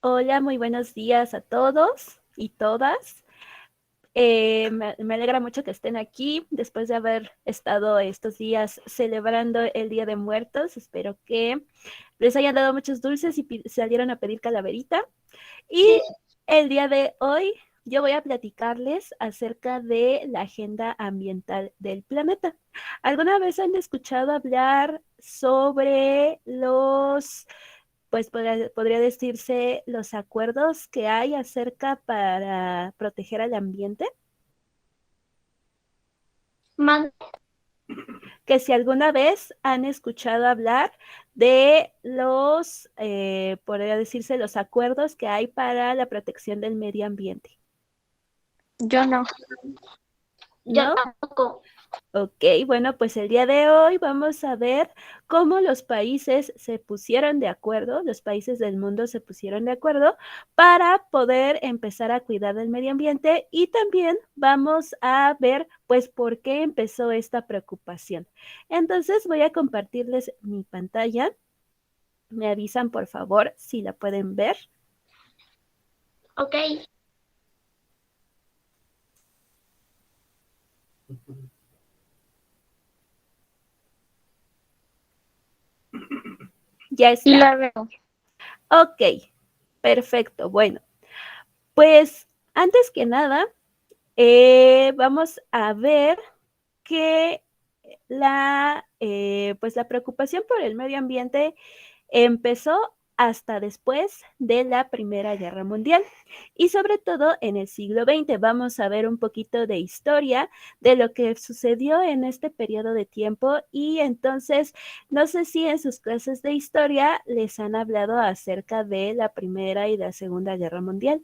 Hola, muy buenos días a todos y todas. Me alegra mucho que estén aquí después de haber estado estos días celebrando el Día de Muertos. Espero que les hayan dado muchos dulces y salieron a pedir calaverita. Y Sí, el día de hoy yo voy a platicarles acerca de la agenda ambiental del planeta. ¿Alguna vez han escuchado hablar sobre pues podría decirse, los acuerdos que hay acerca para proteger al ambiente? más, Que si alguna vez han escuchado hablar de podría decirse, los acuerdos que hay para la protección del medio ambiente, yo no. Yo ¿no? tampoco. Ok, bueno, pues el día de hoy vamos a ver cómo los países se pusieron de acuerdo, los países del mundo se pusieron de acuerdo para poder empezar a cuidar del medio ambiente, y también vamos a ver pues por qué empezó esta preocupación. Entonces voy a compartirles mi pantalla. Me avisan por favor si la pueden ver. Ok. Ya Y está. la veo. Ok, perfecto. Bueno, pues antes que nada, vamos a ver que pues la preocupación por el medio ambiente empezó hasta después de la Primera Guerra Mundial y sobre todo en el siglo XX. Vamos a ver un poquito de historia de lo que sucedió en este periodo de tiempo, y entonces no sé si en sus clases de historia les han hablado acerca de la Primera y la Segunda Guerra Mundial.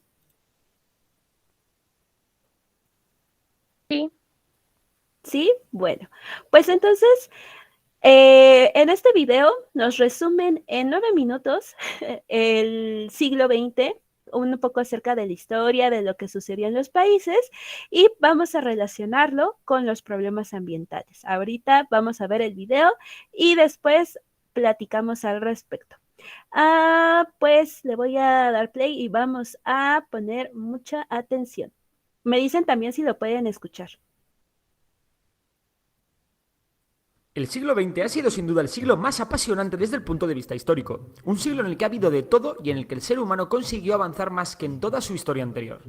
Sí. ¿Sí? Bueno, pues entonces en este video nos resumen en 9 minutos el siglo XX, un poco acerca de la historia, de lo que sucedió en los países, y vamos a relacionarlo con los problemas ambientales. Ahorita vamos a ver el video y después platicamos al respecto. Pues le voy a dar play y vamos a poner mucha atención. Me dicen también si lo pueden escuchar. El siglo XX ha sido sin duda el siglo más apasionante desde el punto de vista histórico, un siglo en el que ha habido de todo y en el que el ser humano consiguió avanzar más que en toda su historia anterior.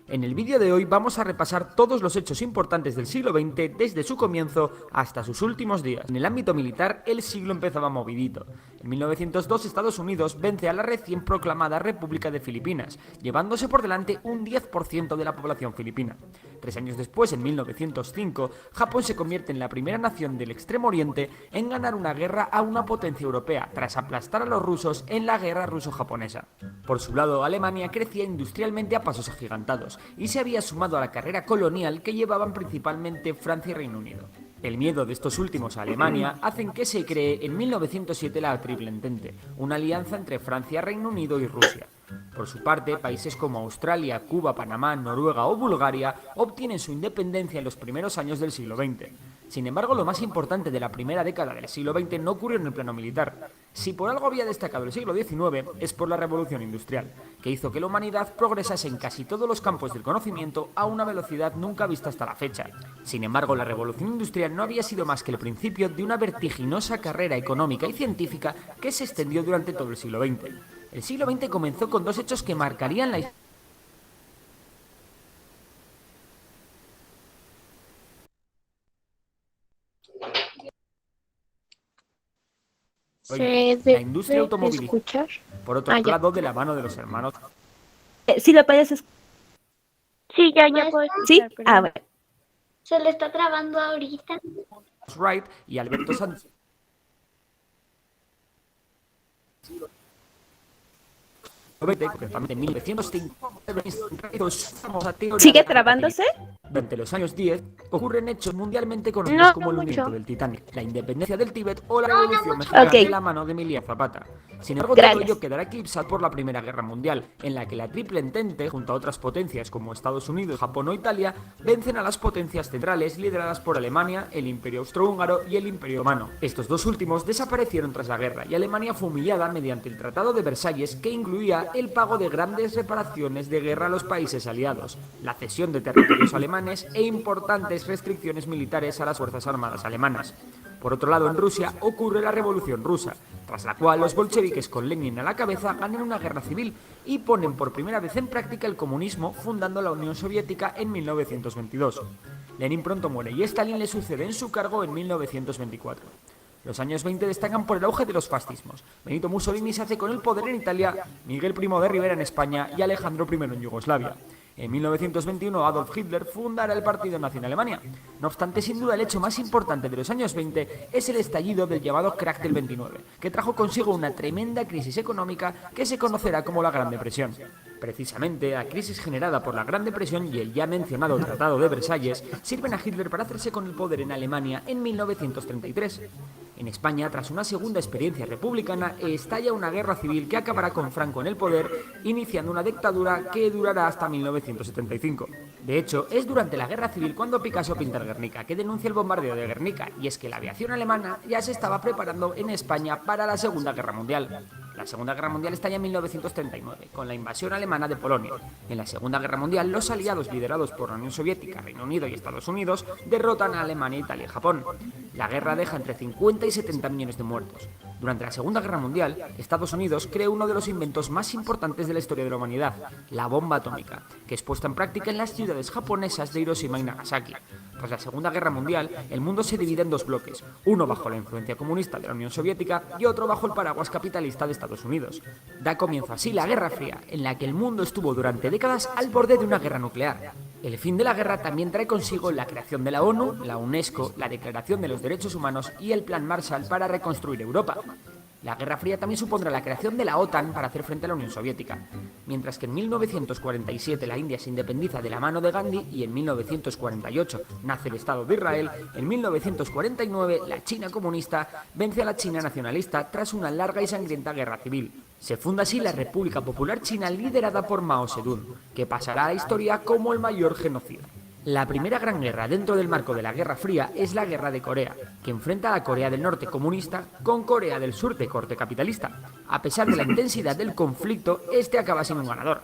En el vídeo de hoy vamos a repasar todos los hechos importantes del siglo XX desde su comienzo hasta sus últimos días. En el ámbito militar, el siglo empezaba movidito. En 1902 Estados Unidos vence a la recién proclamada República de Filipinas, llevándose por delante un 10% de la población filipina. 3 años después, en 1905, Japón se convierte en la primera nación del Extremo Oriente en ganar una guerra a una potencia europea, tras aplastar a los rusos en la guerra ruso-japonesa. Por su lado, Alemania crecía industrialmente a pasos agigantados y se había sumado a la carrera colonial que llevaban principalmente Francia y Reino Unido. El miedo de estos últimos a Alemania hacen que se cree en 1907 la Triple Entente, una alianza entre Francia, Reino Unido y Rusia. Por su parte, países como Australia, Cuba, Panamá, Noruega o Bulgaria obtienen su independencia en los primeros años del siglo XX. Sin embargo, lo más importante de la primera década del siglo XX no ocurrió en el plano militar. Si por algo había destacado el siglo XIX, es por la revolución industrial, que hizo que la humanidad progresase en casi todos los campos del conocimiento a una velocidad nunca vista hasta la fecha. Sin embargo, la revolución industrial no había sido más que el principio de una vertiginosa carrera económica y científica que se extendió durante todo el siglo XX. El siglo XX comenzó con dos hechos que marcarían la historia. Se La industria debe automovilística, escuchar. por otro Ah, ya. lado, de la mano de los hermanos Si lo puedes escuchar. Sí, ya puedo ¿Sí? escuchar, perdón. Bueno. Se le está trabando ahorita. Wright y Alberto Santos, concretamente en 1905. hizo su famosa teoría ¿Sigue de la trabándose? Durante los años 10 ocurren hechos mundialmente conocidos No, como el no hundimiento mucho. del Titanic, la independencia del Tíbet o la revolución mexicana Ok. de la mano de Emiliano Zapata. Sin embargo, Gracias. todo ello quedará eclipsado por la Primera Guerra Mundial, en la que la Triple Entente, junto a otras potencias como Estados Unidos, Japón o Italia, vencen a las potencias centrales lideradas por Alemania, el Imperio Austrohúngaro y el Imperio Otomano. Estos dos últimos desaparecieron tras la guerra y Alemania fue humillada mediante el Tratado de Versalles, que incluía el pago de grandes reparaciones de guerra a los países aliados, la cesión de territorios alemanes e importantes restricciones militares a las fuerzas armadas alemanas. Por otro lado, en Rusia ocurre la Revolución Rusa, tras la cual los bolcheviques con Lenin a la cabeza ganan una guerra civil y ponen por primera vez en práctica el comunismo, fundando la Unión Soviética en 1922. Lenin pronto muere y Stalin le sucede en su cargo en 1924. Los años 20 destacan por el auge de los fascismos. Benito Mussolini se hace con el poder en Italia, Miguel Primo de Rivera en España y Alejandro I en Yugoslavia. En 1921 Adolf Hitler fundará el Partido Nazi en Alemania. No obstante, sin duda el hecho más importante de los años 20 es el estallido del llamado crack del 29, que trajo consigo una tremenda crisis económica que se conocerá como la Gran Depresión. Precisamente, la crisis generada por la Gran Depresión y el ya mencionado Tratado de Versalles sirven a Hitler para hacerse con el poder en Alemania en 1933. En España, tras una segunda experiencia republicana, estalla una guerra civil que acabará con Franco en el poder, iniciando una dictadura que durará hasta 1975. De hecho, es durante la guerra civil cuando Picasso pinta el Guernica, que denuncia el bombardeo de Guernica, y es que la aviación alemana ya se estaba preparando en España para la Segunda Guerra Mundial. La Segunda Guerra Mundial estalla en 1939, con la invasión alemana de Polonia. En la Segunda Guerra Mundial, los aliados liderados por la Unión Soviética, Reino Unido y Estados Unidos derrotan a Alemania, Italia y Japón. La guerra deja entre 50 y 70 millones de muertos. Durante la Segunda Guerra Mundial, Estados Unidos creó uno de los inventos más importantes de la historia de la humanidad, la bomba atómica, que es puesta en práctica en las ciudades japonesas de Hiroshima y Nagasaki. Tras la Segunda Guerra Mundial, el mundo se divide en dos bloques, uno bajo la influencia comunista de la Unión Soviética y otro bajo el paraguas capitalista de Estados Unidos. Da comienzo así la Guerra Fría, en la que el mundo estuvo durante décadas al borde de una guerra nuclear. El fin de la guerra también trae consigo la creación de la ONU, la UNESCO, la Declaración de los Derechos Humanos y el Plan Marshall para reconstruir Europa. La Guerra Fría también supondrá la creación de la OTAN para hacer frente a la Unión Soviética. Mientras que en 1947 la India se independiza de la mano de Gandhi y en 1948 nace el Estado de Israel, en 1949 la China comunista vence a la China nacionalista tras una larga y sangrienta guerra civil. Se funda así la República Popular China liderada por Mao Zedong, que pasará a la historia como el mayor genocida. La primera gran guerra dentro del marco de la Guerra Fría es la Guerra de Corea, que enfrenta a la Corea del Norte comunista con Corea del Sur de corte capitalista. A pesar de la intensidad del conflicto, este acaba siendo un ganador.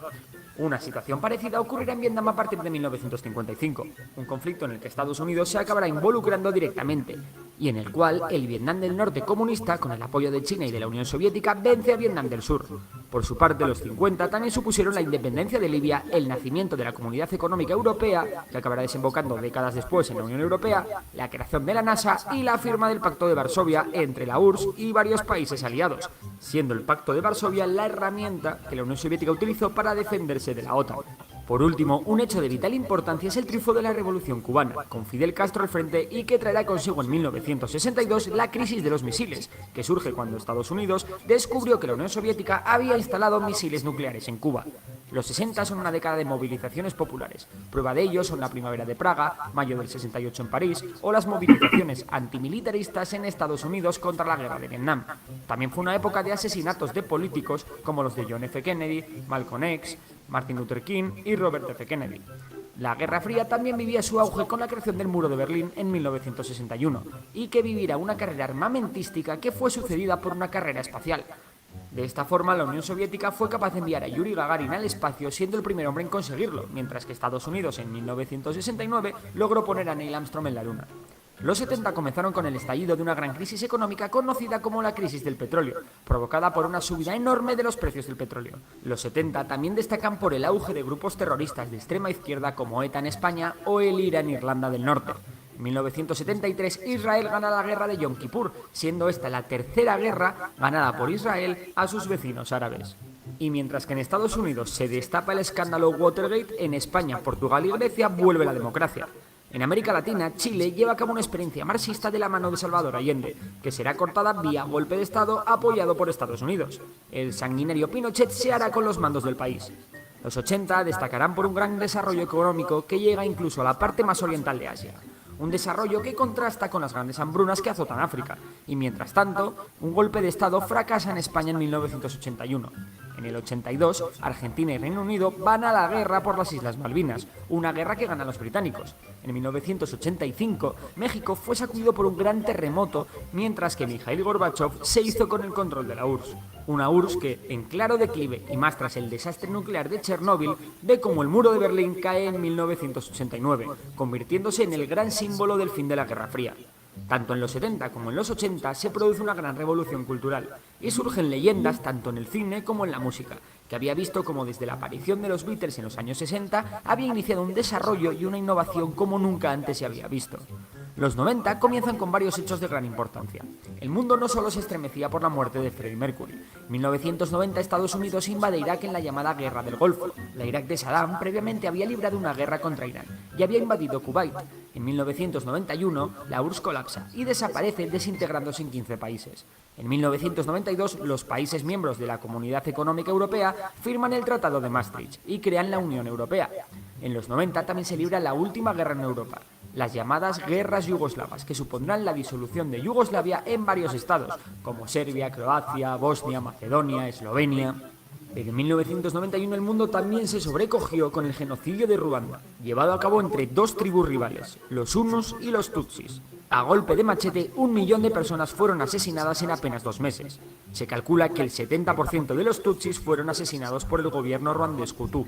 Una situación parecida ocurrirá en Vietnam a partir de 1955, un conflicto en el que Estados Unidos se acabará involucrando directamente, y en el cual el Vietnam del Norte comunista, con el apoyo de China y de la Unión Soviética, vence a Vietnam del Sur. Por su parte, los 50 también supusieron la independencia de Libia, el nacimiento de la Comunidad Económica Europea, que acabará desembocando décadas después en la Unión Europea, la creación de la NASA y la firma del Pacto de Varsovia entre la URSS y varios países aliados, siendo el Pacto de Varsovia la herramienta que la Unión Soviética utilizó para defenderse de la OTAN. Por último, un hecho de vital importancia es el triunfo de la Revolución Cubana, con Fidel Castro al frente y que traerá consigo en 1962 la crisis de los misiles, que surge cuando Estados Unidos descubrió que la Unión Soviética había instalado misiles nucleares en Cuba. Los 60 son una década de movilizaciones populares. Prueba de ello son la Primavera de Praga, mayo del 68 en París, o las movilizaciones antimilitaristas en Estados Unidos contra la guerra de Vietnam. También fue una época de asesinatos de políticos como los de John F. Kennedy, Malcolm X, Martin Luther King y Robert F. Kennedy. La Guerra Fría también vivía su auge con la creación del Muro de Berlín en 1961, y que vivirá una carrera armamentística que fue sucedida por una carrera espacial. De esta forma, la Unión Soviética fue capaz de enviar a Yuri Gagarin al espacio, siendo el primer hombre en conseguirlo, mientras que Estados Unidos en 1969 logró poner a Neil Armstrong en la Luna. Los 70 comenzaron con el estallido de una gran crisis económica conocida como la crisis del petróleo, provocada por una subida enorme de los precios del petróleo. Los 70 también destacan por el auge de grupos terroristas de extrema izquierda como ETA en España o el IRA en Irlanda del Norte. En 1973 Israel gana la guerra de Yom Kippur, siendo esta la tercera guerra ganada por Israel a sus vecinos árabes. Y mientras que en Estados Unidos se destapa el escándalo Watergate, en España, Portugal y Grecia vuelve la democracia. En América Latina, Chile lleva a cabo una experiencia marxista de la mano de Salvador Allende, que será cortada vía golpe de Estado apoyado por Estados Unidos. El sanguinario Pinochet se hará con los mandos del país. Los 80 destacarán por un gran desarrollo económico que llega incluso a la parte más oriental de Asia. Un desarrollo que contrasta con las grandes hambrunas que azotan África, y mientras tanto, un golpe de Estado fracasa en España en 1981. En el 82, Argentina y Reino Unido van a la guerra por las Islas Malvinas, una guerra que ganan los británicos. En 1985, México fue sacudido por un gran terremoto, mientras que Mikhail Gorbachev se hizo con el control de la URSS. Una URSS que, en claro declive y más tras el desastre nuclear de Chernóbil, ve como el muro de Berlín cae en 1989, convirtiéndose en el gran símbolo del fin de la Guerra Fría. Tanto en los 70 como en los 80 se produce una gran revolución cultural y surgen leyendas tanto en el cine como en la música, que había visto como desde la aparición de los Beatles en los años 60 había iniciado un desarrollo y una innovación como nunca antes se había visto. Los 90 comienzan con varios hechos de gran importancia. El mundo no solo se estremecía por la muerte de Freddie Mercury. En 1990 Estados Unidos invade Irak en la llamada Guerra del Golfo. La Irak de Saddam previamente había librado una guerra contra Irán y había invadido Kuwait. En 1991 la URSS colapsa y desaparece desintegrándose en 15 países. En 1992 los países miembros de la Comunidad Económica Europea firman el Tratado de Maastricht y crean la Unión Europea. En los 90 también se libra la última guerra en Europa, las llamadas guerras yugoslavas, que supondrán la disolución de Yugoslavia en varios estados, como Serbia, Croacia, Bosnia, Macedonia, Eslovenia. Pero en 1991 el mundo también se sobrecogió con el genocidio de Ruanda, llevado a cabo entre dos tribus rivales, los hunos y los tutsis. A golpe de machete, 1 millón de personas fueron asesinadas en apenas 2 meses. Se calcula que el 70% de los tutsis fueron asesinados por el gobierno ruandés Hutu.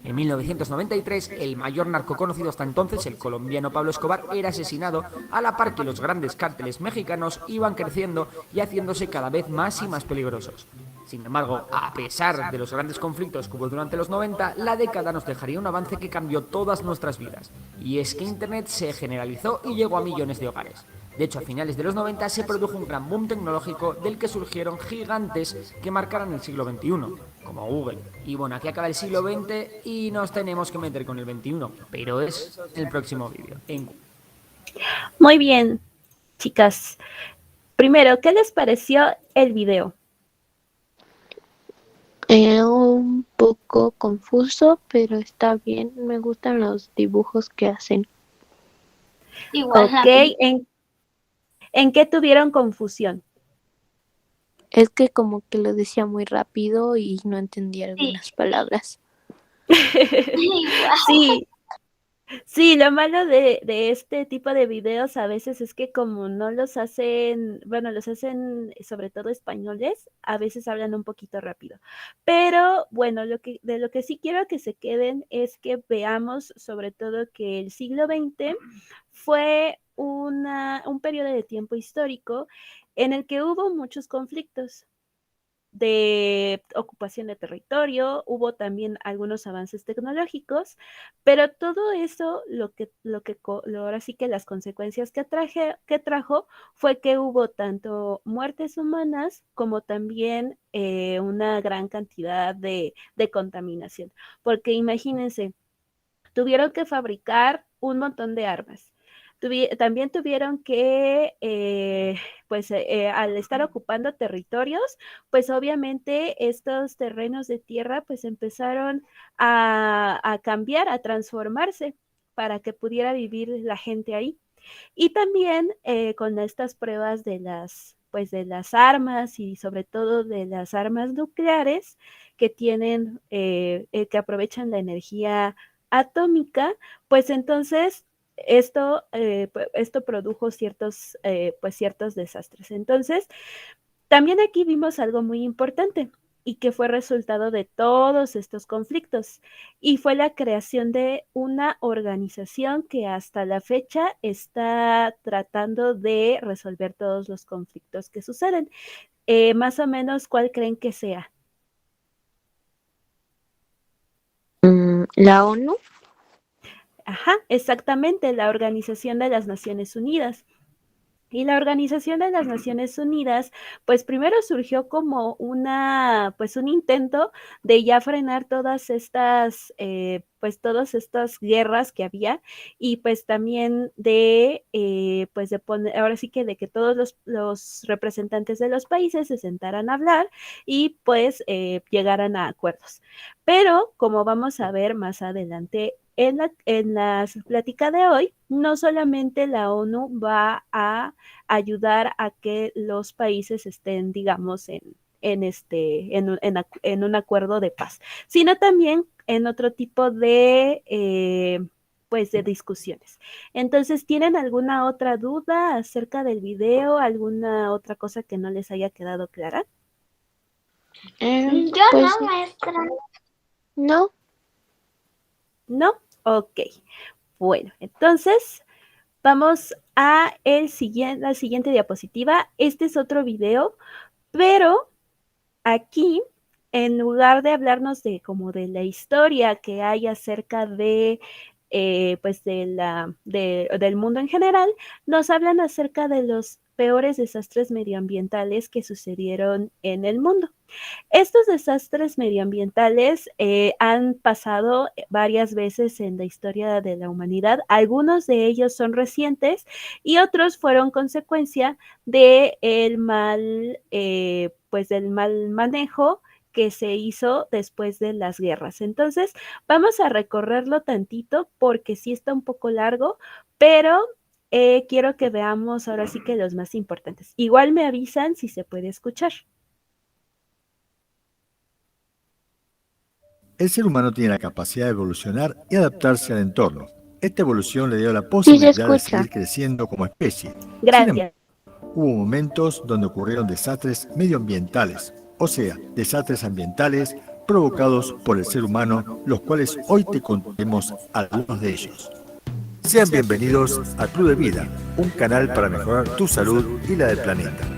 En 1993, el mayor narco conocido hasta entonces, el colombiano Pablo Escobar, era asesinado a la par que los grandes cárteles mexicanos iban creciendo y haciéndose cada vez más y más peligrosos. Sin embargo, a pesar de los grandes conflictos que hubo durante los 90, la década nos dejaría un avance que cambió todas nuestras vidas. Y es que Internet se generalizó y llegó a millones de hogares. De hecho, a finales de los 90 se produjo un gran boom tecnológico del que surgieron gigantes que marcaron el siglo XXI, como Google. Y bueno, aquí acaba el siglo XX y nos tenemos que meter con el XXI, pero es el próximo vídeo. Muy bien, chicas. Primero, ¿qué les pareció el video? Un poco confuso, pero está bien. Me gustan los dibujos que hacen. Igual la Ok, ¿en qué tuvieron confusión? Es que como que lo decía muy rápido y no entendía algunas palabras. Igual. Sí, sí, lo malo de este tipo de videos a veces es que como no los hacen, bueno, los hacen sobre todo españoles, a veces hablan un poquito rápido. Pero bueno, de lo que sí quiero que se queden es que veamos sobre todo que el siglo XX fue un periodo de tiempo histórico en el que hubo muchos conflictos de ocupación de territorio, hubo también algunos avances tecnológicos, pero todo eso ahora sí que las consecuencias que trajo fue que hubo tanto muertes humanas como también una gran cantidad de contaminación, porque imagínense, tuvieron que fabricar un montón de armas. También tuvieron que, pues al estar ocupando territorios, pues obviamente estos terrenos de tierra pues empezaron a cambiar, a transformarse para que pudiera vivir la gente ahí. Y también con estas pruebas pues de las armas y sobre todo de las armas nucleares que tienen, que aprovechan la energía atómica, pues entonces esto produjo pues ciertos desastres. Entonces, también aquí vimos algo muy importante y que fue resultado de todos estos conflictos, y fue la creación de una organización que hasta la fecha está tratando de resolver todos los conflictos que suceden. Más o menos, ¿cuál creen que sea? La ONU. Ajá, exactamente, la Organización de las Naciones Unidas. Y la Organización de las Naciones Unidas, pues primero surgió como pues un intento de ya frenar todas estas guerras que había y pues también pues de poner, ahora sí que de que todos los representantes de los países se sentaran a hablar y pues llegaran a acuerdos. Pero como vamos a ver más adelante en la plática de hoy, no solamente la ONU va a ayudar a que los países estén, digamos, en un acuerdo de paz, sino también en otro tipo pues de discusiones. Entonces, ¿tienen alguna otra duda acerca del video? ¿Alguna otra cosa que no les haya quedado clara? Yo Pues no, maestra. no. ¿No? Ok. Bueno, entonces vamos a la siguiente diapositiva. Este es otro video, pero aquí, en lugar de hablarnos de como de la historia que hay acerca pues del mundo en general, nos hablan acerca de los peores desastres medioambientales que sucedieron en el mundo. Estos desastres medioambientales han pasado varias veces en la historia de la humanidad. Algunos de ellos son recientes y otros fueron consecuencia pues del mal manejo que se hizo después de las guerras. Entonces, vamos a recorrerlo tantito porque sí está un poco largo, pero quiero que veamos ahora sí que los más importantes. Igual me avisan si se puede escuchar. El ser humano tiene la capacidad de evolucionar y adaptarse al entorno. Esta evolución le dio la Sí se posibilidad de escucha. seguir creciendo como especie. Sin Gracias. embargo, hubo momentos donde ocurrieron desastres medioambientales, o sea, desastres ambientales provocados por el ser humano, los cuales hoy te contaremos algunos de ellos. Sean bienvenidos a Club de Vida, un canal para mejorar tu salud y la del planeta.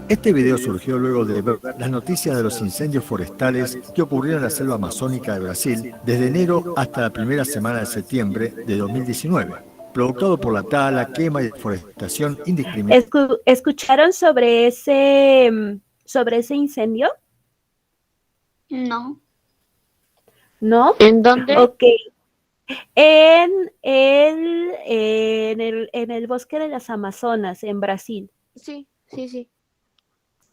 Este video surgió luego de ver las noticias de los incendios forestales que ocurrieron en la selva amazónica de Brasil desde enero hasta la primera semana de septiembre de 2019, provocado por la tala, quema y deforestación indiscriminada. ¿Escucharon sobre ese incendio? No. ¿No? ¿En dónde? Ok. En el bosque de las Amazonas, en Brasil. Sí.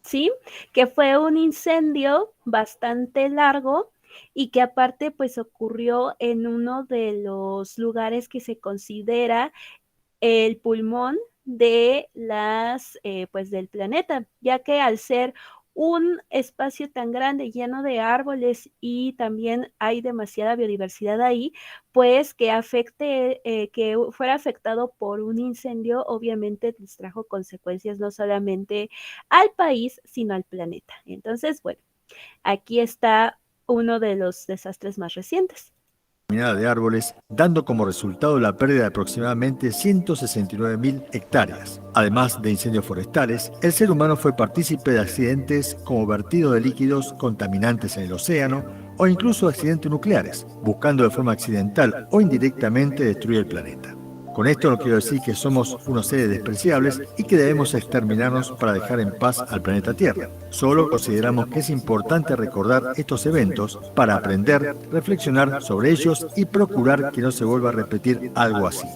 ¿Sí? Que fue un incendio bastante largo y que aparte pues ocurrió en uno de los lugares que se considera el pulmón de pues del planeta, ya que al ser un espacio tan grande lleno de árboles y también hay demasiada biodiversidad ahí, pues que que fuera afectado por un incendio, obviamente les trajo consecuencias no solamente al país, sino al planeta. Entonces, bueno, aquí está uno de los desastres más recientes. De árboles, dando como resultado la pérdida de aproximadamente 169.000 hectáreas. Además de incendios forestales, el ser humano fue partícipe de accidentes como vertido de líquidos contaminantes en el océano o incluso accidentes nucleares, buscando de forma accidental o indirectamente destruir el planeta. Con esto no quiero decir que somos unos seres despreciables y que debemos exterminarnos para dejar en paz al planeta Tierra. Solo consideramos que es importante recordar estos eventos para aprender, reflexionar sobre ellos y procurar que no se vuelva a repetir algo así.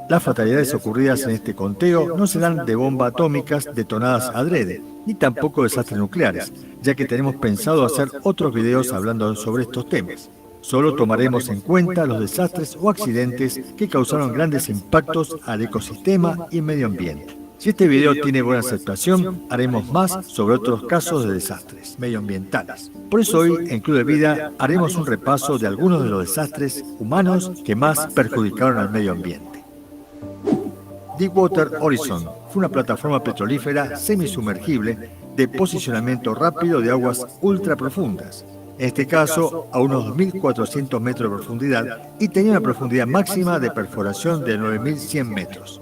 Las fatalidades ocurridas en este conteo no serán de bombas atómicas detonadas adrede, ni tampoco desastres nucleares, ya que tenemos pensado hacer otros videos hablando sobre estos temas. Solo tomaremos en cuenta los desastres o accidentes que causaron grandes impactos al ecosistema y medio ambiente. Si este video tiene buena aceptación, haremos más sobre otros casos de desastres medioambientales. Por eso hoy, en Club de Vida, haremos un repaso de algunos de los desastres humanos que más perjudicaron al medio ambiente. Deepwater Horizon fue una plataforma petrolífera semisumergible de posicionamiento rápido de aguas ultraprofundas. En este caso, a unos 2.400 metros de profundidad y tenía una profundidad máxima de perforación de 9.100 metros.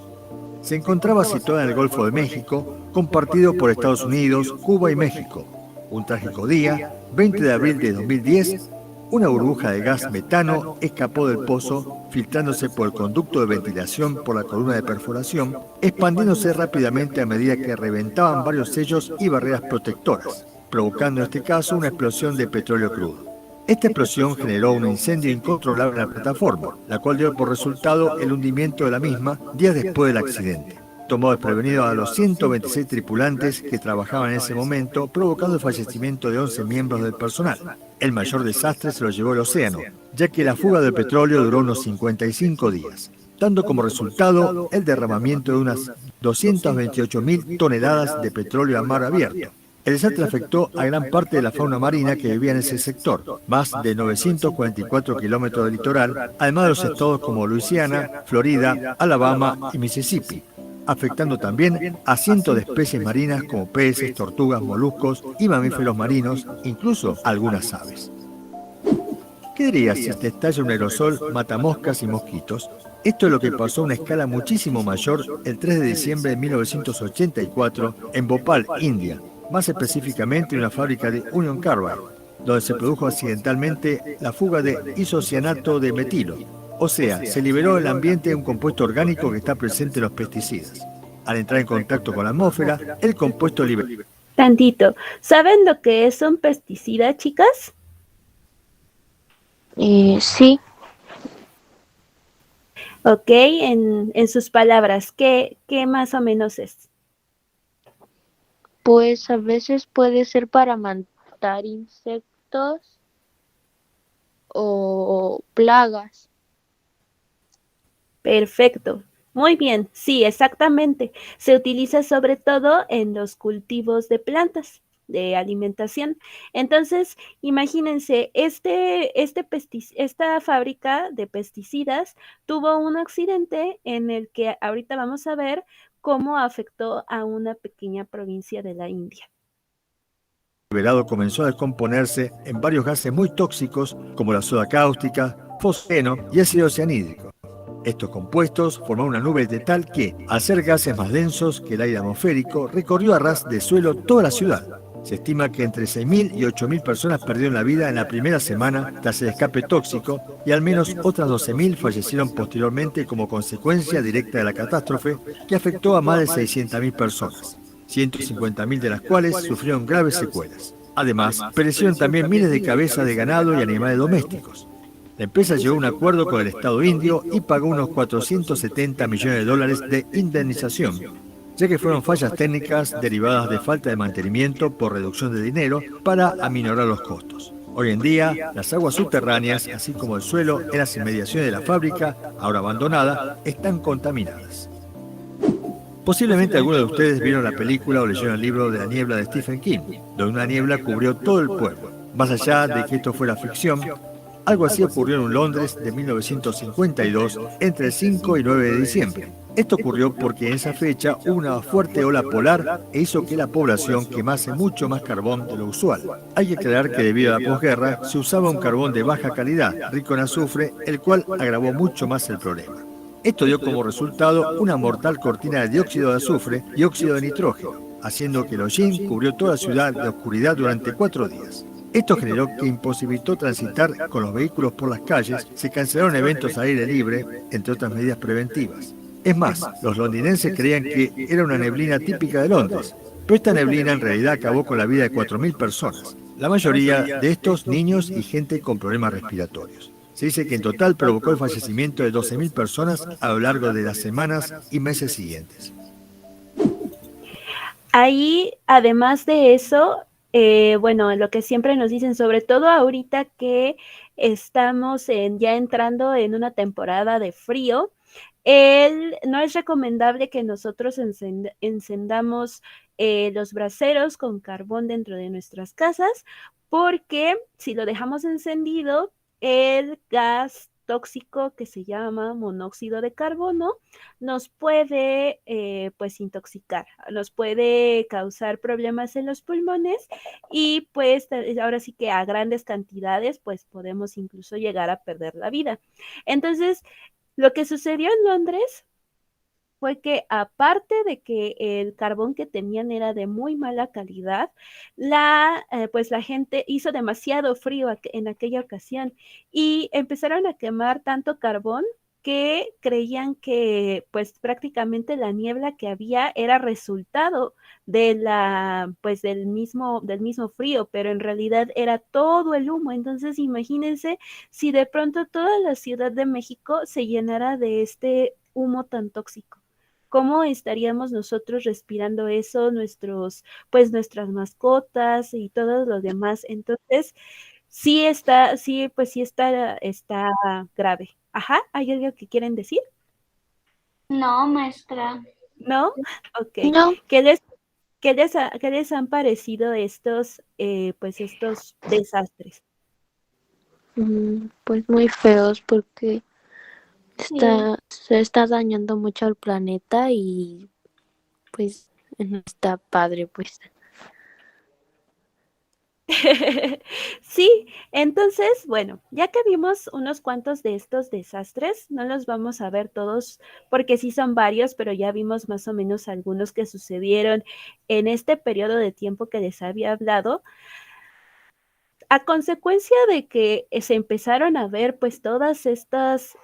Se encontraba situada en el Golfo de México, compartido por Estados Unidos, Cuba y México. Un trágico día, 20 de abril de 2010, una burbuja de gas metano escapó del pozo, filtrándose por el conducto de ventilación por la columna de perforación, expandiéndose rápidamente a medida que reventaban varios sellos y barreras protectoras, provocando en este caso una explosión de petróleo crudo. Esta explosión generó un incendio incontrolable en la plataforma, la cual dio por resultado el hundimiento de la misma días después del accidente. Tomó desprevenido a los 126 tripulantes que trabajaban en ese momento, provocando el fallecimiento de 11 miembros del personal. El mayor desastre se lo llevó el océano, ya que la fuga de petróleo duró unos 55 días, dando como resultado el derramamiento de unas 228.000 toneladas de petróleo a mar abierto. El desastre afectó a gran parte de la fauna marina que vivía en ese sector, más de 944 kilómetros de litoral, además de los estados como Luisiana, Florida, Alabama y Mississippi, afectando también a cientos de especies marinas como peces, tortugas, moluscos y mamíferos marinos, incluso algunas aves. ¿Qué dirías si te estalla un aerosol, mata moscas y mosquitos? Esto es lo que pasó a una escala muchísimo mayor el 3 de diciembre de 1984 en Bhopal, India, más específicamente en una fábrica de Union Carbide, donde se produjo accidentalmente la fuga de isocianato de metilo. O sea, se liberó en el ambiente un compuesto orgánico que está presente en los pesticidas. Al entrar en contacto con la atmósfera, el compuesto libera. Tantito. ¿Saben lo que es un pesticida, chicas? Sí, Ok, en sus palabras, ¿qué más o menos es? pues a veces puede ser para matar insectos o plagas. Perfecto. Muy bien, sí, exactamente. Se utiliza sobre todo en los cultivos de plantas de alimentación. Entonces, imagínense, esta fábrica de pesticidas tuvo un accidente en el que ahorita vamos a ver cómo afectó a una pequeña provincia de la India. Liberado comenzó a descomponerse en varios gases muy tóxicos como la soda cáustica, fosfeno y ácido cianhídrico. Estos compuestos formaron una nube de tal que, al ser gases más densos que el aire atmosférico, recorrió a ras de suelo toda la ciudad. Se estima que entre 6.000 y 8.000 personas perdieron la vida en la primera semana tras el escape tóxico y al menos otras 12.000 fallecieron posteriormente como consecuencia directa de la catástrofe que afectó a más de 600.000 personas, 150.000 de las cuales sufrieron graves secuelas. Además, perecieron también miles de cabezas de ganado y animales domésticos. La empresa llegó a un acuerdo con el Estado indio y pagó unos 470 millones de dólares de indemnización, ya que fueron fallas técnicas derivadas de falta de mantenimiento por reducción de dinero para aminorar los costos. Hoy en día, las aguas subterráneas, así como el suelo en las inmediaciones de la fábrica, ahora abandonada, están contaminadas. Posiblemente algunos de ustedes vieron la película o leyeron el libro de La niebla de Stephen King, donde una niebla cubrió todo el pueblo. Más allá de que esto fuera ficción, algo así ocurrió en un Londres de 1952 entre el 5 y 9 de diciembre. Esto ocurrió porque en esa fecha hubo una fuerte ola polar e hizo que la población quemase mucho más carbón de lo usual. Hay que aclarar que debido a la posguerra se usaba un carbón de baja calidad, rico en azufre, el cual agravó mucho más el problema. Esto dio como resultado una mortal cortina de dióxido de azufre y óxido de nitrógeno, haciendo que el hollín cubrió toda la ciudad de oscuridad durante 4 días. Esto generó que imposibilitó transitar con los vehículos por las calles, se cancelaron eventos al aire libre, entre otras medidas preventivas. Es más, los londinenses creían que era una neblina típica de Londres, pero esta neblina en realidad acabó con la vida de 4.000 personas, la mayoría de estos niños y gente con problemas respiratorios. Se dice que en total provocó el fallecimiento de 12.000 personas a lo largo de las semanas y meses siguientes. Ahí, además de eso, bueno, lo que siempre nos dicen, sobre todo ahorita que estamos ya entrando en una temporada de frío, no es recomendable que nosotros encendamos los braseros con carbón dentro de nuestras casas, porque si lo dejamos encendido, el gas tóxico que se llama monóxido de carbono nos puede pues intoxicar, nos puede causar problemas en los pulmones y pues ahora sí que a grandes cantidades pues podemos incluso llegar a perder la vida. Entonces, lo que sucedió en Londres fue que aparte de que el carbón que tenían era de muy mala calidad, pues la gente hizo demasiado frío en aquella ocasión y empezaron a quemar tanto carbón que creían que pues prácticamente la niebla que había era resultado pues del mismo frío, pero en realidad era todo el humo. Entonces imagínense si de pronto toda la Ciudad de México se llenara de este humo tan tóxico. ¿Cómo estaríamos nosotros respirando eso, pues nuestras mascotas y todo lo demás? Entonces, está grave. Ajá, ¿hay algo que quieren decir? No, maestra. ¿No? Ok. No, ¿Qué les, qué les han parecido estos desastres? pues muy feos porque Sí. se está dañando mucho al planeta y pues no está padre, pues. Sí, entonces, bueno, ya que vimos unos cuantos de estos desastres, no los vamos a ver todos porque sí son varios, pero ya vimos más o menos algunos que sucedieron en este periodo de tiempo que les había hablado. A consecuencia de que se empezaron a ver pues todas estas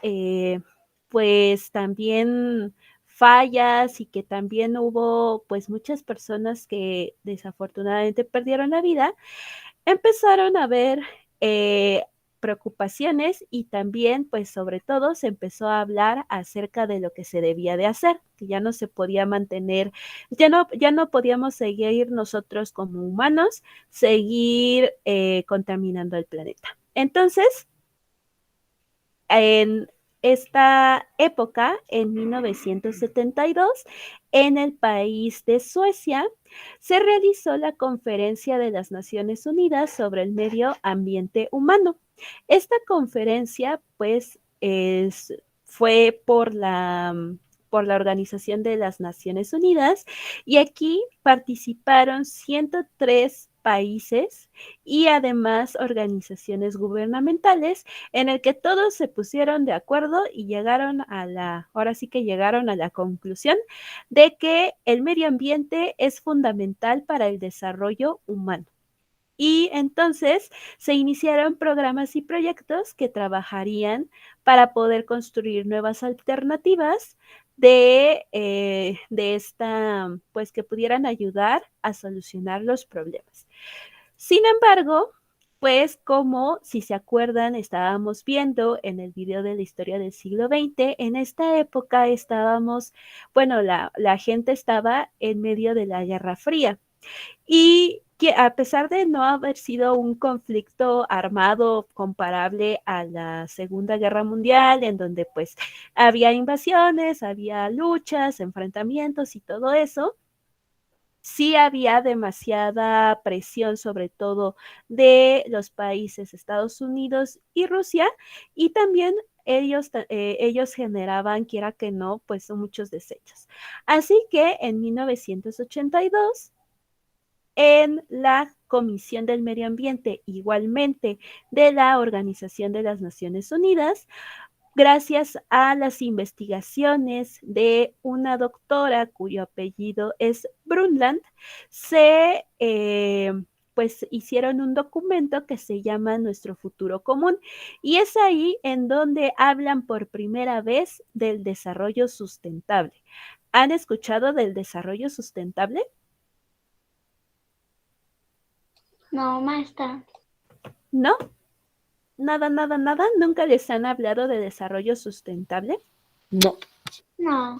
pues también fallas y que también hubo pues muchas personas que desafortunadamente perdieron la vida, empezaron a haber preocupaciones y también, pues sobre todo, se empezó a hablar acerca de lo que se debía de hacer, que ya no se podía mantener, ya no podíamos seguir nosotros como humanos, seguir contaminando el planeta. Entonces, en esta época, en 1972, en el país de Suecia, se realizó la Conferencia de las Naciones Unidas sobre el Medio Ambiente Humano. Esta conferencia, pues, fue por la Organización de las Naciones Unidas y aquí participaron 103 países y además organizaciones gubernamentales en el que todos se pusieron de acuerdo y ahora sí que llegaron a la conclusión de que el medio ambiente es fundamental para el desarrollo humano. Y entonces se iniciaron programas y proyectos que trabajarían para poder construir nuevas alternativas pues que pudieran ayudar a solucionar los problemas. Sin embargo, pues como si se acuerdan, estábamos viendo en el video de la historia del siglo XX, en esta época la gente estaba en medio de la Guerra Fría y que a pesar de no haber sido un conflicto armado comparable a la Segunda Guerra Mundial, en donde pues había invasiones, había luchas, enfrentamientos y todo eso, sí había demasiada presión, sobre todo de los países Estados Unidos y Rusia, y también ellos generaban, quiera que no, pues muchos desechos. Así que en 1982, en la Comisión del Medio Ambiente, igualmente de la Organización de las Naciones Unidas, gracias a las investigaciones de una doctora cuyo apellido es Brundtland, pues hicieron un documento que se llama Nuestro Futuro Común y es ahí en donde hablan por primera vez del desarrollo sustentable. ¿Han escuchado del desarrollo sustentable? No, maestra. ¿No? Nada, nada, nada. ¿Nunca les han hablado de desarrollo sustentable? No. No.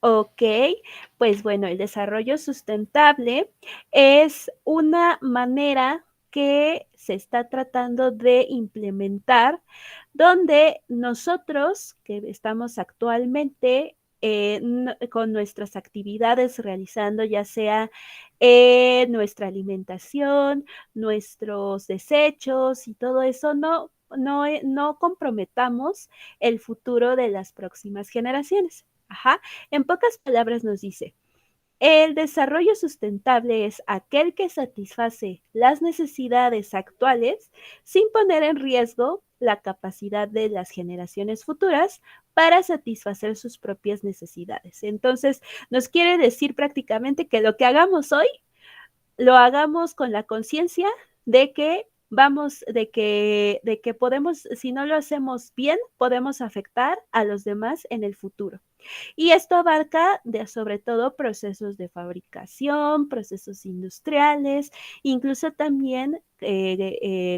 Ok, pues bueno, el desarrollo sustentable es una manera que se está tratando de implementar donde nosotros que estamos actualmente con nuestras actividades realizando, ya sea nuestra alimentación, nuestros desechos y todo eso, no comprometamos el futuro de las próximas generaciones. Ajá. En pocas palabras nos dice, El desarrollo sustentable es aquel que satisface las necesidades actuales sin poner en riesgo la capacidad de las generaciones futuras para satisfacer sus propias necesidades. Entonces, nos quiere decir prácticamente que lo que hagamos hoy, lo hagamos con la conciencia de que de que podemos, si no lo hacemos bien, podemos afectar a los demás en el futuro. Y esto abarca sobre todo procesos de fabricación, procesos industriales, incluso también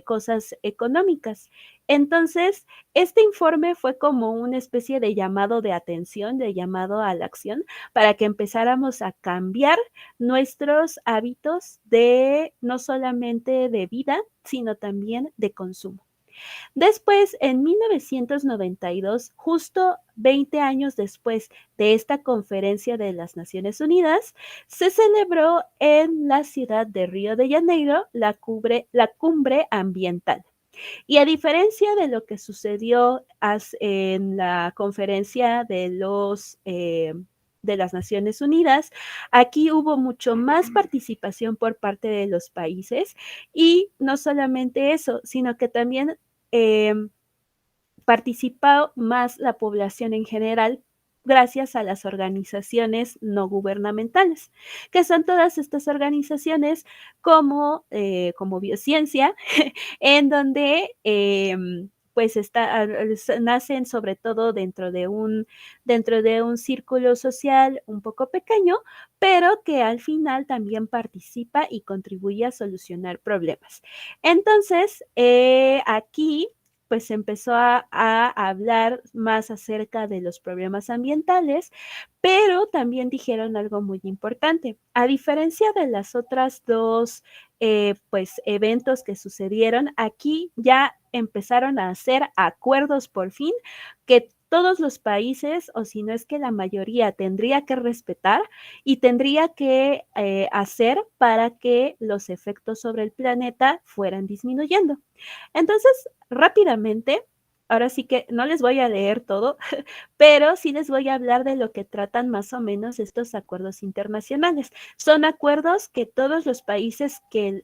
cosas económicas. Entonces, este informe fue como una especie de llamado de atención, de llamado a la acción, para que empezáramos a cambiar nuestros hábitos de no solamente de vida, sino también de consumo. Después, en 1992, justo 20 años después de esta conferencia de las Naciones Unidas, se celebró en la ciudad de Río de Janeiro la cumbre ambiental. Y a diferencia de lo que sucedió en la conferencia de las Naciones Unidas, aquí hubo mucho más participación por parte de los países y no solamente eso, sino que también participó más la población en general gracias a las organizaciones no gubernamentales, que son todas estas organizaciones como Biociencia, en donde pues nacen sobre todo dentro de un círculo social un poco pequeño, pero que al final también participa y contribuye a solucionar problemas. Entonces, aquí pues empezó a hablar más acerca de los problemas ambientales, pero también dijeron algo muy importante. A diferencia de las otras dos pues eventos que sucedieron, aquí ya empezaron a hacer acuerdos por fin que todos los países, o si no es que la mayoría, tendría que respetar y tendría que hacer para que los efectos sobre el planeta fueran disminuyendo. Entonces, rápidamente, ahora sí que no les voy a leer todo, pero sí les voy a hablar de lo que tratan más o menos estos acuerdos internacionales. Son acuerdos que todos los países que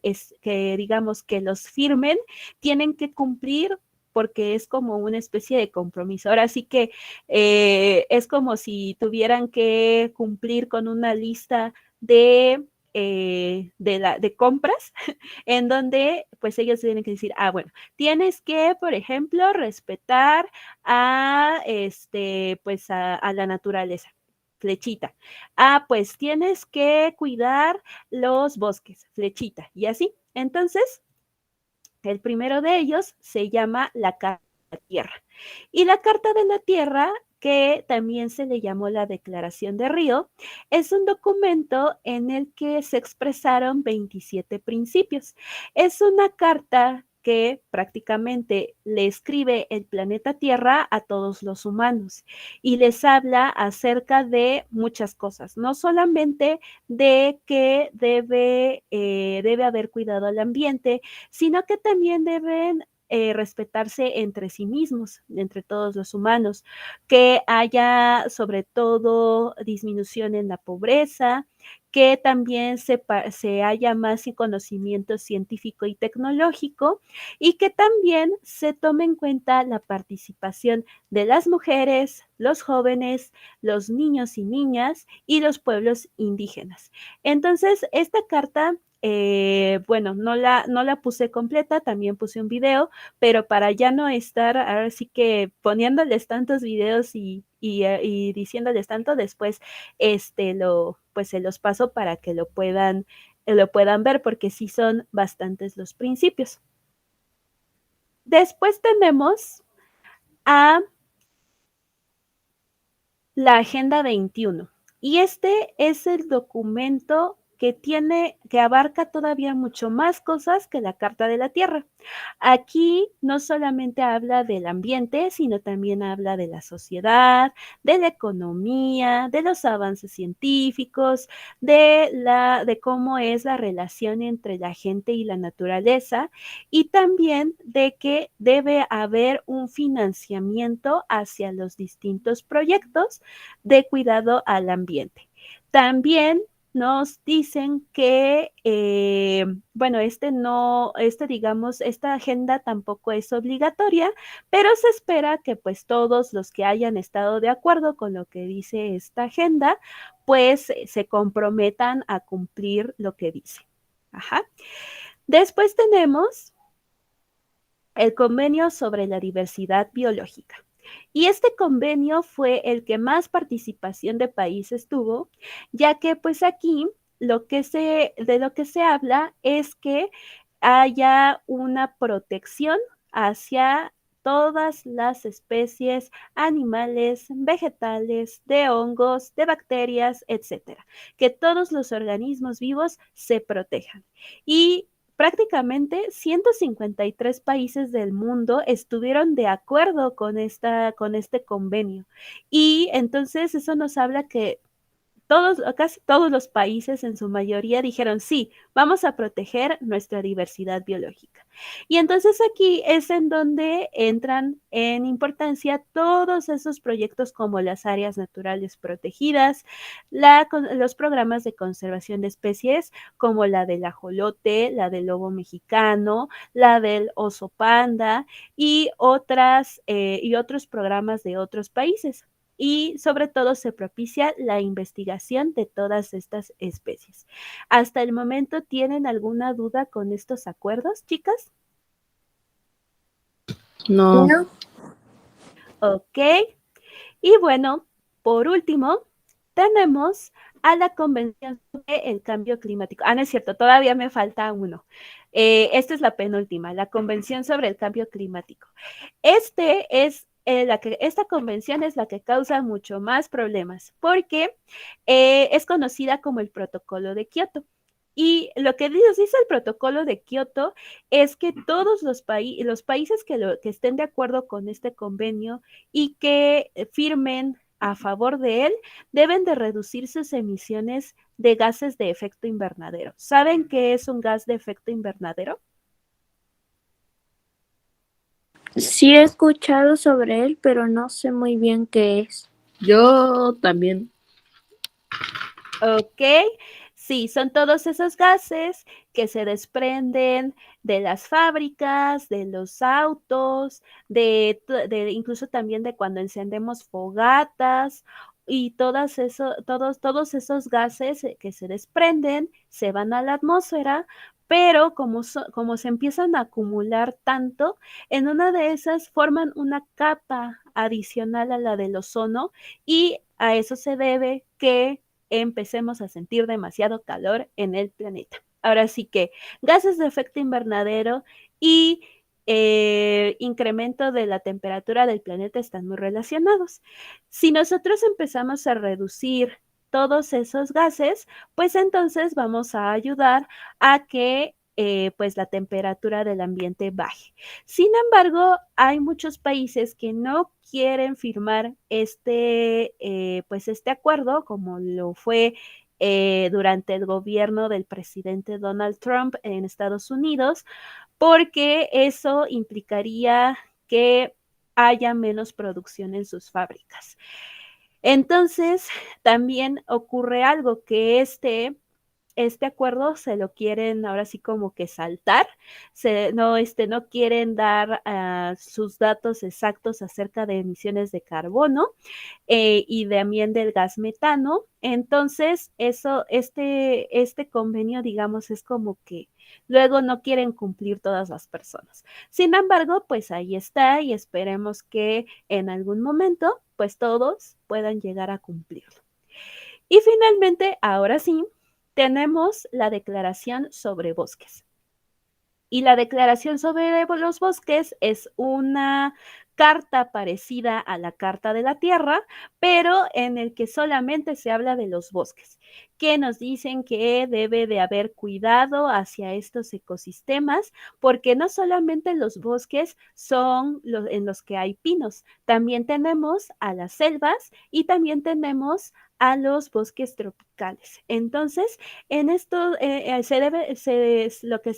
digamos que los firmen tienen que cumplir porque es como una especie de compromiso. Ahora sí que es como si tuvieran que cumplir con una lista de compras en donde pues ellos tienen que decir, bueno, tienes que, por ejemplo, respetar pues a la naturaleza. Flechita. Pues tienes que cuidar los bosques, flechita, y así. Entonces, el primero de ellos se llama la Carta de la Tierra. Y la Carta de la Tierra, que también se le llamó la Declaración de Río, es un documento en el que se expresaron 27 principios. Es una carta que prácticamente le escribe el planeta Tierra a todos los humanos y les habla acerca de muchas cosas, no solamente de que debe haber cuidado al ambiente, sino que también deben respetarse entre sí mismos, entre todos los humanos, que haya sobre todo disminución en la pobreza, que también se haya más conocimiento científico y tecnológico y que también se tome en cuenta la participación de las mujeres, los jóvenes, los niños y niñas y los pueblos indígenas. Entonces, esta carta bueno, no la puse completa, también puse un video, pero para ya no estar ahora sí que poniéndoles tantos videos y diciéndoles tanto, después pues se los paso para que lo puedan ver, porque sí son bastantes los principios. Después tenemos a la Agenda 21, y este es el documento que abarca todavía mucho más cosas que la Carta de la Tierra. Aquí no solamente habla del ambiente, sino también habla de la sociedad, de la economía, de los avances científicos, de cómo es la relación entre la gente y la naturaleza, y también de que debe haber un financiamiento hacia los distintos proyectos de cuidado al ambiente. También nos dicen que, bueno, digamos, esta agenda tampoco es obligatoria, pero se espera que pues todos los que hayan estado de acuerdo con lo que dice esta agenda, pues se comprometan a cumplir lo que dice. Ajá. Después tenemos el convenio sobre la diversidad biológica. Y este convenio fue el que más participación de países tuvo, ya que pues aquí de lo que se habla es que haya una protección hacia todas las especies animales, vegetales, de hongos, de bacterias, etcétera, que todos los organismos vivos se protejan. Y prácticamente 153 países del mundo estuvieron de acuerdo con este convenio. Y entonces eso nos habla que casi todos los países en su mayoría dijeron, sí, vamos a proteger nuestra diversidad biológica. Y entonces aquí es en donde entran en importancia todos esos proyectos como las áreas naturales protegidas, los programas de conservación de especies como la del ajolote, la del lobo mexicano, la del oso panda y otros programas de otros países. Y sobre todo se propicia la investigación de todas estas especies. ¿Hasta el momento tienen alguna duda con estos acuerdos, chicas? No. Ok. Y bueno, por último, tenemos a la Convención sobre el Cambio Climático. No es cierto, todavía me falta uno. Esta es la penúltima, la Convención sobre el Cambio Climático. Esta convención es la que causa mucho más problemas porque es conocida como el Protocolo de Kioto. Y lo que dice el Protocolo de Kioto es que todos los países que estén de acuerdo con este convenio y que firmen a favor de él deben de reducir sus emisiones de gases de efecto invernadero. ¿Saben qué es un gas de efecto invernadero? Sí he escuchado sobre él, pero no sé muy bien qué es. Yo también. Ok, sí, son todos esos gases que se desprenden de las fábricas, de los autos, incluso también de cuando encendemos fogatas y todos esos gases que se desprenden se van a la atmósfera, pero como se empiezan a acumular tanto, en una de esas forman una capa adicional a la del ozono y a eso se debe que empecemos a sentir demasiado calor en el planeta. Ahora sí que gases de efecto invernadero y incremento de la temperatura del planeta están muy relacionados. Si nosotros empezamos a reducir todos esos gases, pues entonces vamos a ayudar a que pues la temperatura del ambiente baje. Sin embargo, hay muchos países que no quieren firmar pues este acuerdo, como lo fue durante el gobierno del presidente Donald Trump en Estados Unidos, porque eso implicaría que haya menos producción en sus fábricas. Entonces, también ocurre algo que este acuerdo se lo quieren ahora sí como que saltar, no quieren dar sus datos exactos acerca de emisiones de carbono y también del gas metano. Entonces, este convenio, digamos, es como que luego no quieren cumplir todas las personas. Sin embargo, pues ahí está y esperemos que en algún momento, pues todos puedan llegar a cumplirlo. Y finalmente, ahora sí, tenemos la Declaración sobre Bosques. Y la Declaración sobre los Bosques es una carta parecida a la Carta de la Tierra, pero en el que solamente se habla de los bosques, que nos dicen que debe de haber cuidado hacia estos ecosistemas, porque no solamente los bosques son en los que hay pinos, también tenemos a las selvas y también tenemos a los bosques tropicales. Entonces, en esto lo que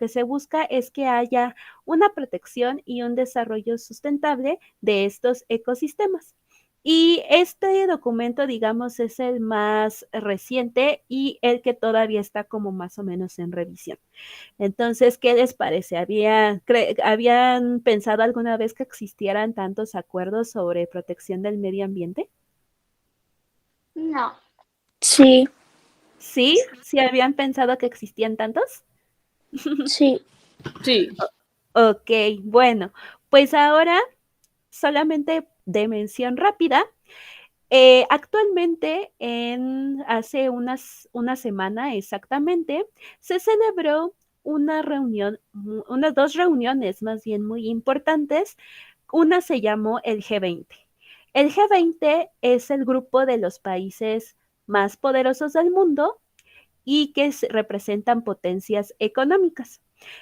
se busca es que haya una protección y un desarrollo sustentable de estos ecosistemas. Y este documento, digamos, es el más reciente y el que todavía está como más o menos en revisión. Entonces, ¿qué les parece? ¿Habían pensado alguna vez que existieran tantos acuerdos sobre protección del medio ambiente? No. Sí, ¿Sí? ¿Sí habían pensado que existían tantos? sí. Sí. Ok, bueno, pues ahora solamente de mención rápida. Actualmente, hace una semana exactamente, se celebró una reunión, unas dos reuniones más bien muy importantes. Una se llamó el G20. El G20 es el grupo de los países más poderosos del mundo y que representan potencias económicas.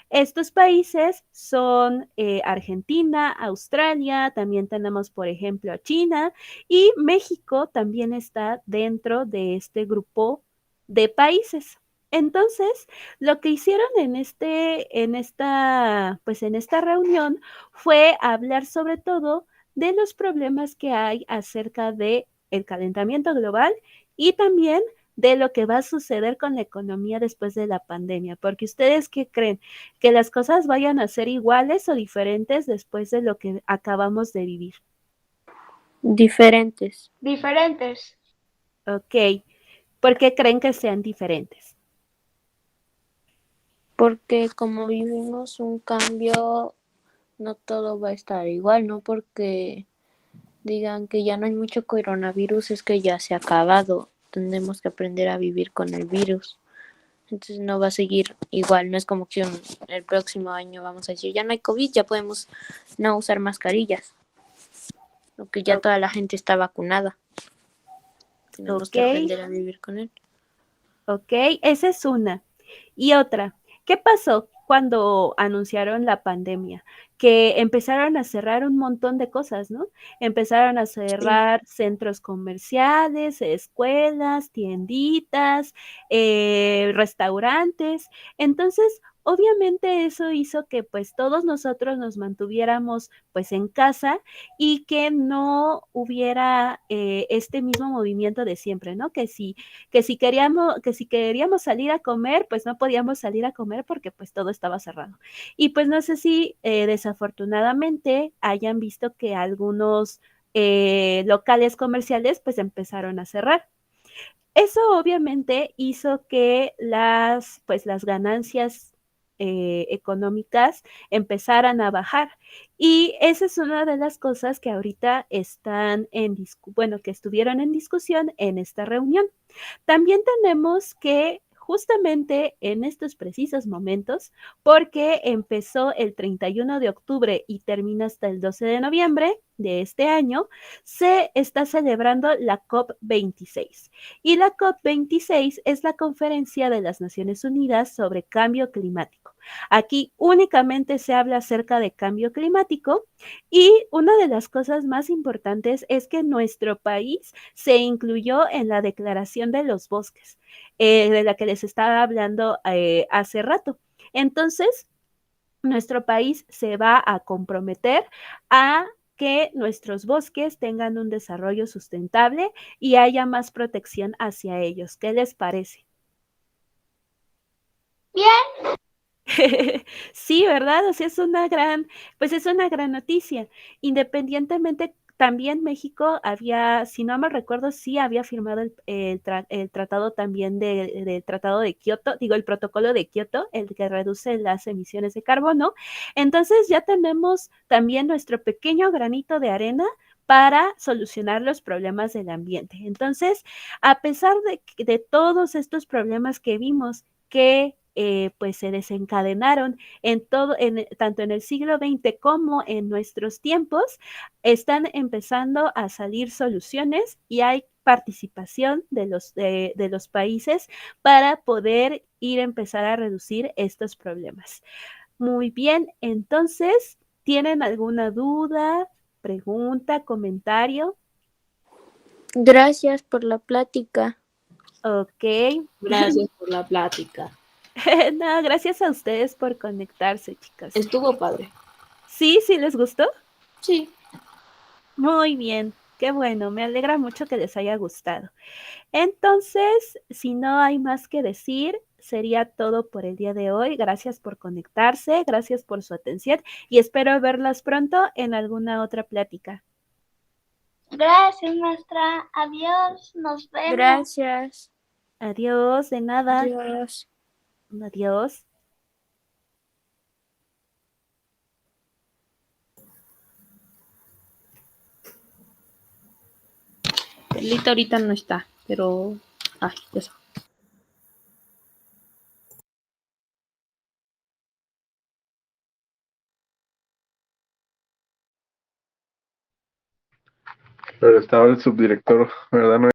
Estos países son Argentina, Australia, también tenemos, por ejemplo, a China y México también está dentro de este grupo de países. Entonces, lo que hicieron pues en esta reunión fue hablar sobre todo de los problemas que hay acerca de el calentamiento global y también de lo que va a suceder con la economía después de la pandemia, porque ustedes qué creen, que las cosas vayan a ser iguales o diferentes después de lo que acabamos de vivir. Diferentes. Diferentes. Ok, ¿por qué creen que sean diferentes? Porque como vivimos un cambio, no todo va a estar igual, no porque digan que ya no hay mucho coronavirus, es que ya se ha acabado. Tenemos que aprender a vivir con el virus. Entonces no va a seguir igual, no es como que el próximo año vamos a decir, ya no hay COVID, ya podemos no usar mascarillas, porque ya toda la gente está vacunada. Tenemos Ok, que aprender a vivir con él. ok, esa es una. Y otra, ¿qué pasó cuando anunciaron la pandemia? Que empezaron a cerrar un montón de cosas, ¿no? Empezaron a Sí. cerrar centros comerciales, escuelas, tienditas, restaurantes. Entonces, obviamente eso hizo que pues todos nosotros nos mantuviéramos pues en casa y que no hubiera este mismo movimiento de siempre, ¿no? Que si queríamos salir a comer, pues no podíamos salir a comer porque pues todo estaba cerrado. Y pues no sé si desafortunadamente hayan visto que algunos locales comerciales pues empezaron a cerrar. Eso obviamente hizo que pues las ganancias económicas empezaran a bajar. Y esa es una de las cosas que ahorita están bueno, que estuvieron en discusión en esta reunión. También tenemos que justamente en estos precisos momentos, porque empezó el 31 de octubre y termina hasta el 12 de noviembre de este año, se está celebrando la COP26. Y la COP26 es la Conferencia de las Naciones Unidas sobre Cambio Climático. Aquí únicamente se habla acerca de cambio climático y una de las cosas más importantes es que nuestro país se incluyó en la Declaración de los Bosques, de la que les estaba hablando hace rato. Entonces, nuestro país se va a comprometer a que nuestros bosques tengan un desarrollo sustentable y haya más protección hacia ellos. ¿Qué les parece? Bien. Sí, ¿verdad? O sea, pues es una gran noticia. Independientemente, también México había, si no me recuerdo, sí había firmado el tratado también del Tratado de Kioto, digo, el protocolo de Kioto, el que reduce las emisiones de carbono. Entonces ya tenemos también nuestro pequeño granito de arena para solucionar los problemas del ambiente. Entonces, a pesar de todos estos problemas que vimos, que pues se desencadenaron tanto en el siglo XX como en nuestros tiempos, están empezando a salir soluciones y hay participación de los países para poder empezar a reducir estos problemas. Muy bien, entonces, ¿tienen alguna duda, pregunta, comentario? Gracias por la plática. Ok. Gracias por la plática. No, gracias a ustedes por conectarse, chicas. Estuvo padre. ¿Sí? ¿Sí les gustó? Sí. Muy bien. Qué bueno, me alegra mucho que les haya gustado. Entonces, si no hay más que decir, sería todo por el día de hoy. Gracias por conectarse, gracias por su atención y espero verlas pronto en alguna otra plática. Gracias, maestra. Adiós. Nos vemos. Gracias. Adiós, de nada. Adiós. Adiós. Perlita ahorita no está, pero... Ay, eso. Pero estaba el subdirector, ¿verdad? No